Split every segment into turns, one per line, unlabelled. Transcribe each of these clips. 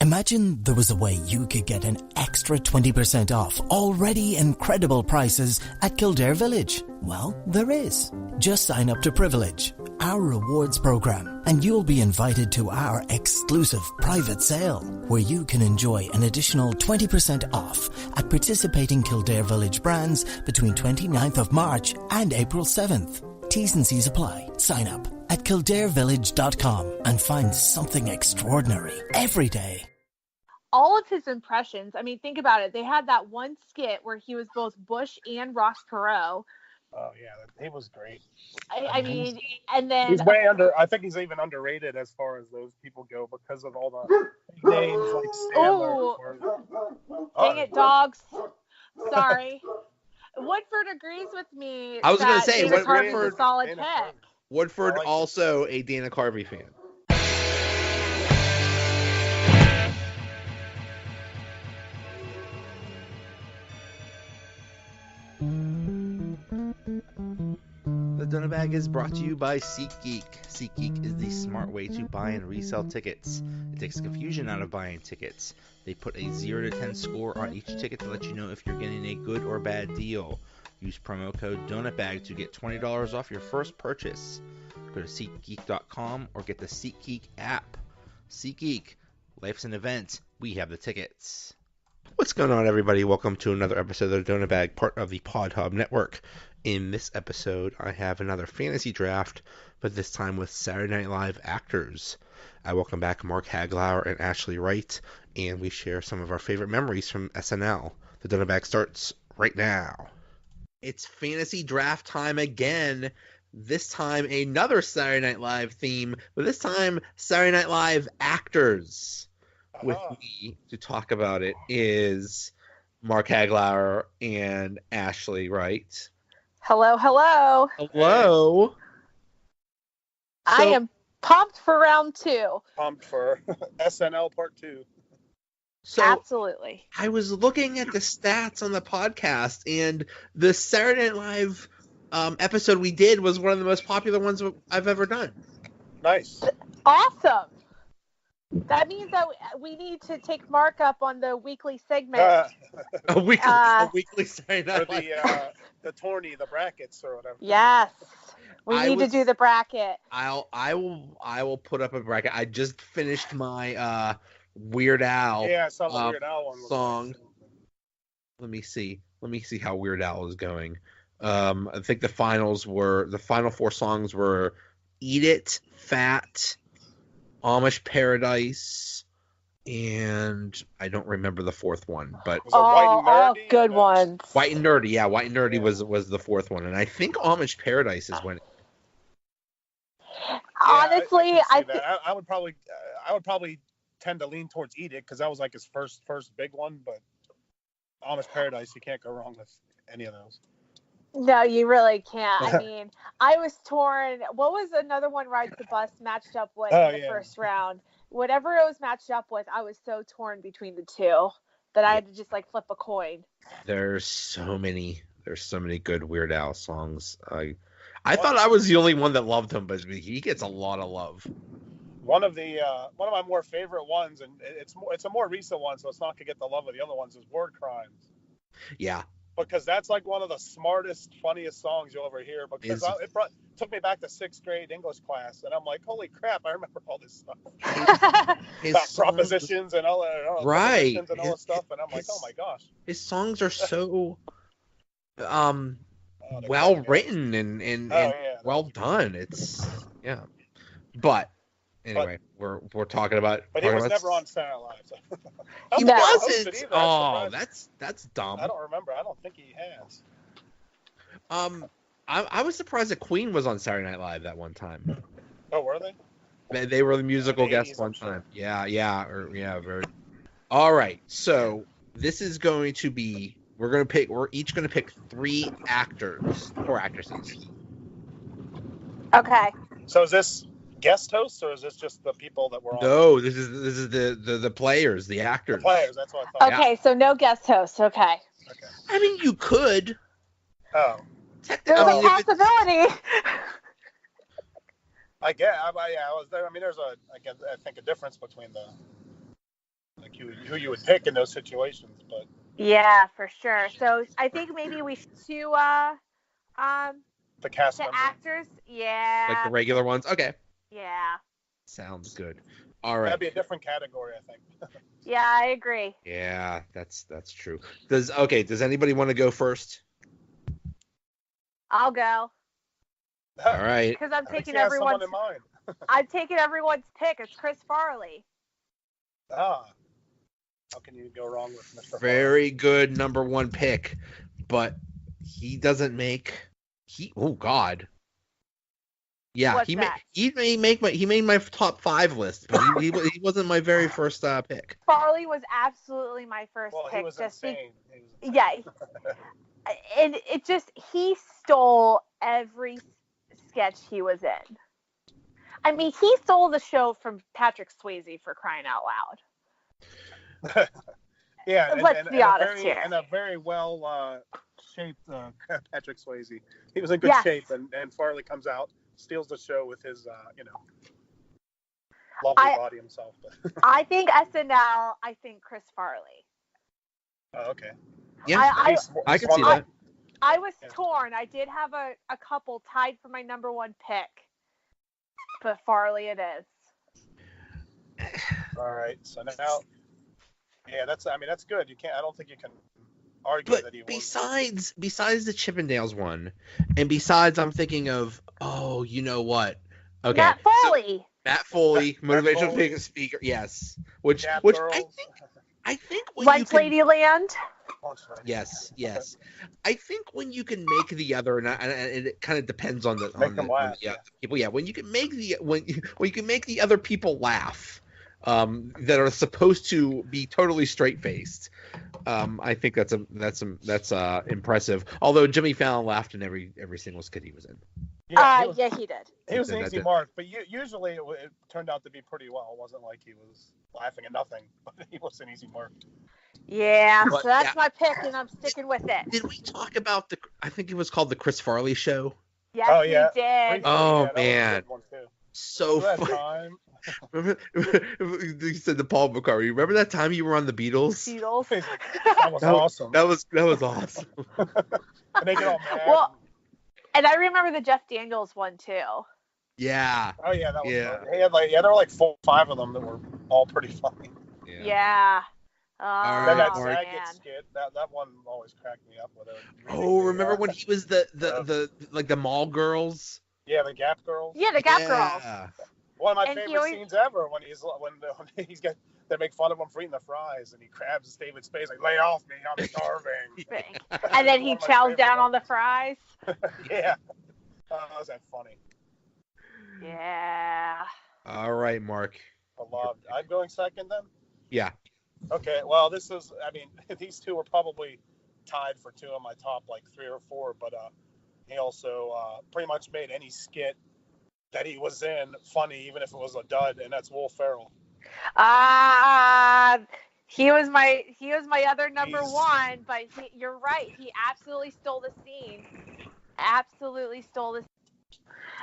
Imagine there was a way you could get an extra 20% off already incredible prices at Kildare Village. Well, there is. Just sign up to Privilege, our rewards program, and you'll be invited to our exclusive private sale, where you can enjoy an additional 20% off at participating Kildare Village brands between 29th of March and April 7th. T's and C's apply. Sign up at kildarevillage.com and find something extraordinary every day.
All of his impressions, I mean, think about it. They had that one skit where he was both Bush and Ross Perot.
Oh, yeah, he was great.
I mean, and then...
He's way under... I think he's even underrated as far as those people go because of all the names like Sandler.
Dang it, dogs. Sorry. Woodford agrees with me.
I was going to say,
Dana Carvey's a solid pick.
Woodford also a Dana Carvey fan. The Donut Bag is brought to you by SeatGeek. SeatGeek is the smart way to buy and resell tickets. It takes the confusion out of buying tickets. They put a 0 to 10 score on each ticket to let you know if you're getting a good or bad deal. Use promo code DonutBag to get $20 off your first purchase. Go to SeatGeek.com or get the SeatGeek app. SeatGeek, life's an event. We have the tickets. What's going on, everybody? Welcome to another episode of the Donut Bag, part of the Pod Hub Network. In this episode, I have another fantasy draft, but this time with Saturday Night Live actors. I welcome back Mark Hagelauer and Ashley Wright, and we share some of our favorite memories from SNL. The Donut Bag starts right now. It's fantasy draft time again. This time, another Saturday Night Live theme, but this time, Saturday Night Live actors. With me to talk about it is Mark Hagelauer and Ashley Wright.
Hello, hello.
Hello.
I am pumped for round 2.
Pumped for SNL part 2.
So
absolutely.
I was looking at the stats on the podcast, and the Saturday Night Live episode we did was one of the most popular ones I've ever done.
Nice.
Awesome. That means that we need to take Mark up on the weekly segment.
A weekly Saturday Night
Live. The tourney, the brackets or whatever.
Yes. We need to do the bracket.
I will put up a bracket. I just finished my Weird Al
I saw the Weird Al one
song. Nice. Let me see how Weird Al is going. I think the final 4 songs were Eat It, Fat, Amish Paradise, and I don't remember the 4th one, but
all good ones.
White and Nerdy, yeah, White and Nerdy was the 4th one, and I think Amish Paradise is winning.
Honestly,
I would probably tend to lean towards Eat It because that was like his first big one, but Amish Paradise, you can't go wrong with any of those.
No, you really can't. I mean, I was torn. What was another one Rides the Bus matched up with in the first round? Whatever it was matched up with, I was so torn between the two that I had to just flip a coin.
There's so many good Weird Al songs. I thought I was the only one that loved him, but he gets a lot of love.
One of my more favorite ones, and it's a more recent one, so it's not gonna get the love of the other ones, is Word Crimes.
Yeah.
Because that's like one of the smartest, funniest songs you'll ever hear. Because it took me back to 6th grade English class, and I'm like, holy crap, I remember all this stuff. About propositions and all that.
Right.
And all this stuff, and I'm like, oh my gosh.
His songs are so well written and well done. It's But anyway, we're talking about.
But he was never on Saturday Night Live. So.
He wasn't. Oh, that's dumb.
I don't remember. I don't think he has.
I was surprised that Queen was on Saturday Night Live that one time.
Oh, were they?
They were the musical guest one time. Yeah. Very. All right, so this is going to be. We're each going to pick 4 actresses.
Okay.
So is this guest hosts, or is this just the people that were on?
No, this is the players, the actors.
The players, that's what I thought.
Okay, so no guest hosts. Okay.
I mean, you could.
Oh.
There's a possibility.
I guess. I was there. I mean, there's I think a difference between who you would pick in those situations. But
yeah, for sure. So I think maybe we should do
the cast
to
member.
actors. Yeah.
Like the regular ones. Okay.
Yeah.
Sounds good. All right.
That'd be a different category, I think.
Yeah, I agree.
Yeah, that's true. Does anybody want to go first?
I'll go.
All right.
Because I'm taking
everyone's in mind.
I'm taking everyone's pick. It's Chris Farley.
How can you go wrong with Mr.
Very good number one pick, but he doesn't make oh God. Yeah,
What's
he
that?
made my top 5 list, but he wasn't my very first pick.
Farley was absolutely my first pick.
He was insane.
Yeah. And it just, he stole every sketch he was in. I mean, he stole the show from Patrick Swayze, for crying out loud.
Yeah,
let's be honest here.
And a very well shaped Patrick Swayze. He was in good shape, and Farley comes out, steals the show with his, lovely body himself.
I think SNL. I think Chris Farley.
Oh, okay.
Yeah, I can see that.
I was torn. I did have a couple tied for my number one pick, but Farley it is.
All right. So now, that's good. I don't think you can argue that he was.
Besides the Chippendales one, and besides, I'm thinking of, you know what? Okay.
Matt Foley.
Matt Foley, motivational speaker. Yes. Which I think when
Lunch Ladyland.
Yes. I think when you can make the other, and it kind of depends on the people. Yeah, when you can make when you can make the other people laugh, that are supposed to be totally straight faced. I think that's impressive. Although Jimmy Fallon laughed in every single skit he was in.
He did.
He was an easy mark, but usually it turned out to be pretty well. It wasn't like he was laughing at nothing, but he was an easy mark.
Yeah, so that's my pick, and I'm sticking with it.
Did we talk about I think it was called the Chris Farley Show?
Yes, we did.
Oh, man. So fun. Remember, you said to Paul McCartney, remember that time you were on the Beatles?
That was awesome.
That was awesome.
And they get all mad.
Well, and I remember the Jeff Daniels one too.
Yeah.
Oh yeah, that was good. He had there were like 4 or 5 of them that were all pretty funny.
Yeah. Oh,
then that Saget skit, that one always cracked me up with it.
Remember when he was the mall girls?
Yeah, the Gap girls.
Yeah, the Gap girls.
One of my favorite scenes ever when they make fun of him for eating the fries and he grabs David Spade like, lay off me, I'm starving.
And then he chows down on the fries.
Yeah. Was that funny?
Yeah.
All right, Mark.
I'm going second then?
Yeah.
Okay, well, these two were probably tied for 2 of my top, 3 or 4, but he also pretty much made any skit that he was in funny, even if it was a dud, and that's Will Ferrell.
He was my other number one, but you're right. He absolutely stole the scene.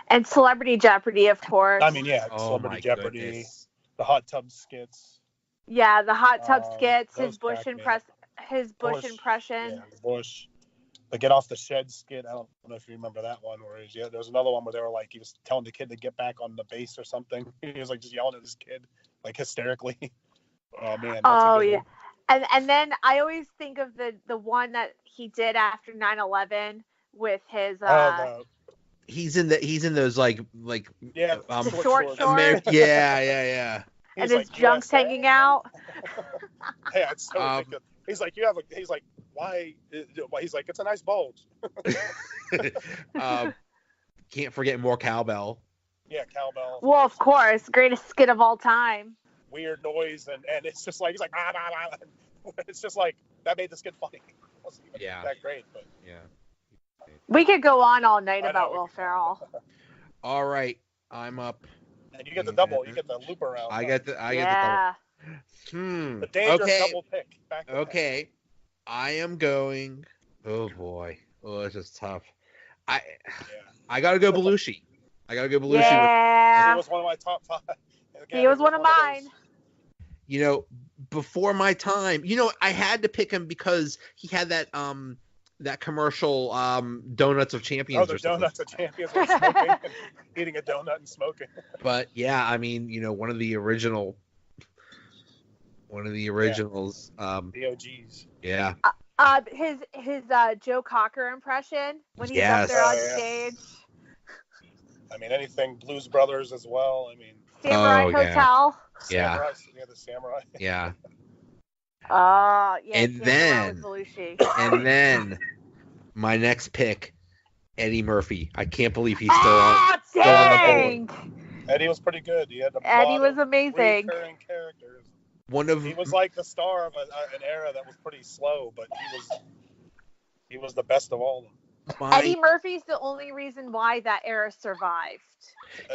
And Celebrity Jeopardy, of course.
Celebrity Jeopardy, goodness. The hot tub skits.
Yeah, the hot tub skits, his Bush impression.
Yeah, Bush. The Get Off the Shed skit. I don't know if you remember that one. There was another one where they were he was telling the kid to get back on the base or something. He was just yelling at his kid, hysterically. Oh man.
Oh yeah. And then I always think of the one that he did after 9/11 with his.
He's in those short
shorts.
Yeah.
And his junk's hanging out.
Yeah, it's so ridiculous. He's like, why? He's like, it's a nice bulge.
Can't forget more cowbell.
Yeah, cowbell.
Well, of course, greatest skit of all time.
Weird noise, and it's just he's like, ah, ah, ah. It's just that made the skit funny. It wasn't even that great, but
yeah.
We could go on all night about Will Ferrell.
All right, I'm up.
And you get the double. You get the loop around.
I get the double.
The dangerous double pick.
Okay. I am going. Oh boy. Oh, it's just tough. I gotta go Belushi.
Yeah.
He was one of my top 5.
He was one of mine.
before my time. You know, I had to pick him because he had that commercial, Donuts of Champions.
Oh, the Donuts of Champions, with smoking and eating a donut and smoking.
But yeah, I mean, you know, one of the originals.
The OGs.
Yeah.
His Joe Cocker impression when he's up there on stage.
I mean, anything Blues Brothers as well. I mean,
Samurai Hotel.
Yeah. The Samurai.
Yeah.
Yeah.
And then my next pick, Eddie Murphy. I can't believe he's still on the board.
Eddie was pretty good. He had
Eddie was amazing.
Recurring characters.
He
was like the star of an era that was pretty slow, but he was the best of all of them.
Eddie Murphy's the only reason why that era survived.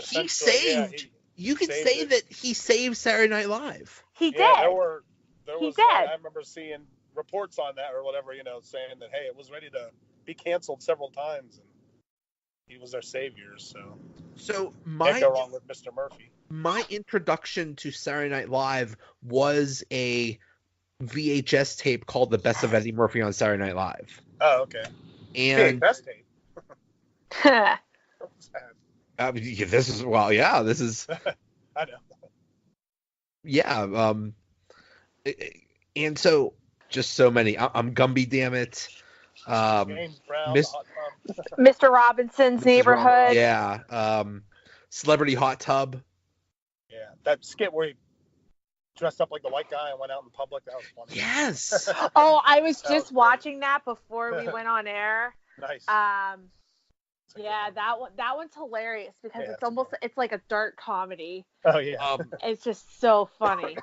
He saved. You could say that he saved Saturday Night Live.
He did.
There was. I remember seeing reports on that or whatever, you know, saying that hey, it was ready to be canceled several times, and he was their savior. So can't go wrong with Mr. Murphy.
My introduction to Saturday Night Live was a VHS tape called "The Best of Eddie Murphy on Saturday Night Live."
Oh, okay.
And
best tape.
This is
I know.
Yeah. And so just so many. I'm Gumby, damn it.
James Brown,
Mr. Robinson's Neighborhood.
Yeah. Celebrity Hot Tub.
Yeah, that skit where he dressed up like the white guy and went out in public. That was funny.
Yes.
I was just watching that before we went on air.
Nice.
Yeah, that one's hilarious because it's like a dark comedy.
Oh yeah.
It's just so funny.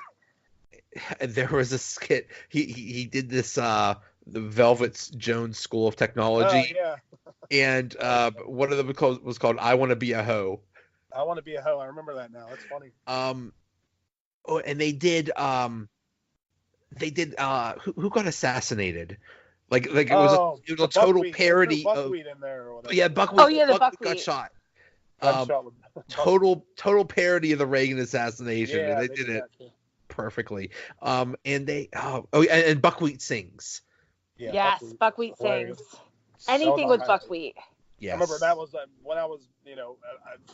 There was a skit. He did this the Velvet Jones School of Technology.
Oh, yeah.
And one of them was called "I Want to Be a Hoe."
I Want to Be a Hoe. I remember that now. That's funny.
And they did who got assassinated? Like it was a total parody of
Buckwheat in there or whatever.
Yeah, Buckwheat.
Oh yeah, the Buckwheat
got shot. Total parody of the Reagan assassination.
Yeah,
and they did it perfectly. And they and Buckwheat sings.
Yeah,
yes, Buckwheat sings. Anything with Buckwheat.
Yes.
I remember that was when I was,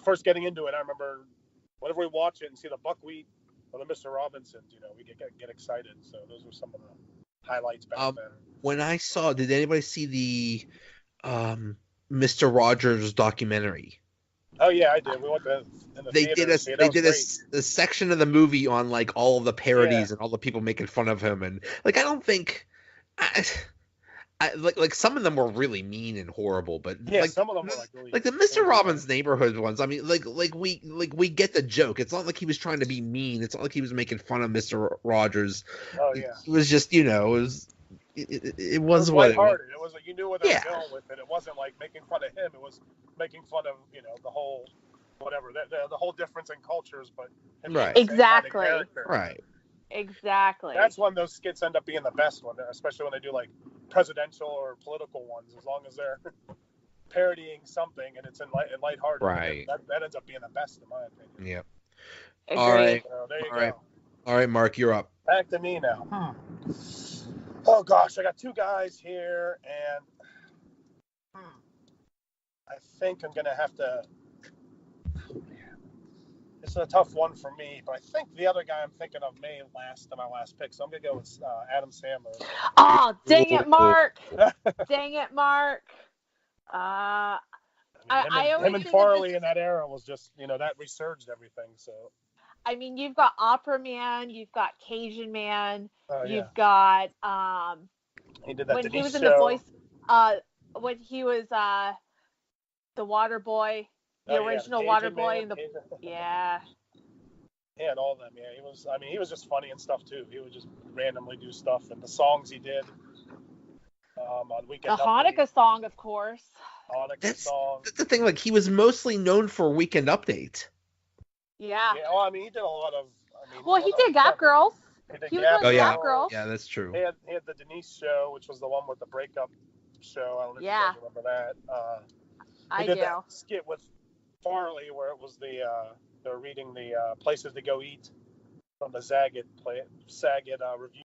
first getting into it. I remember whenever we watch it and see the Buckwheat or the Mr. Robinsons, we get excited. So those were some of the highlights back then.
When I saw, did anybody see the Mr. Rogers documentary?
Oh yeah, I did. We went in the theater.
They did a section of the movie on like all of the parodies and all the people making fun of him, and like I don't think. Like some of them were really mean and horrible, but
some of them were really
like the Mr. Robbins Neighborhood ones. I mean, we get the joke. It's not like he was trying to be mean. It's not like he was making fun of Mr. Rogers.
Oh yeah.
It was just it was
what it was. It was like you knew where they were going with it. It wasn't like making fun of him. It was making fun of the whole whatever the whole difference in cultures, but
right
exactly
right.
Exactly.
That's when those skits end up being the best one, especially when they do like presidential or political ones. As long as they're parodying something and it's in lighthearted,
right?
That ends up being the best, in my opinion.
Yep.
Agreed.
All right.
So there you go.
All right, Mark, you're up.
Back to me now. Oh gosh, I got two guys here, and I think I'm gonna have to. It's a tough one for me, but I think the other guy I'm thinking of may last to my last pick, so I'm gonna go with Adam Sandler.
Oh, dang it, Mark! Dang it, Mark!
Him and Farley in that era was just, that resurged everything. So.
I mean, you've got Opera Man, you've got Cajun Man, you've got
he did that
when
Denise
he was
show.
in The Voice, when he was the Water Boy. The original Water Boy and He
had all of them. Yeah, he was just funny and stuff too. He would just randomly do stuff, and the songs he did on Weekend.
The Hanukkah song, of course.
That's the thing. Like he was mostly known for Weekend Update.
Yeah.
Well, I mean, he did a lot of.
He did Gap Girls.
He was
doing Gap Girls.
Yeah, that's true.
He had the Denise show, which was the one with the breakup show. I don't know if you guys remember that. He did that skit with Farley where it was they're reading the places to go eat. from the Saget review.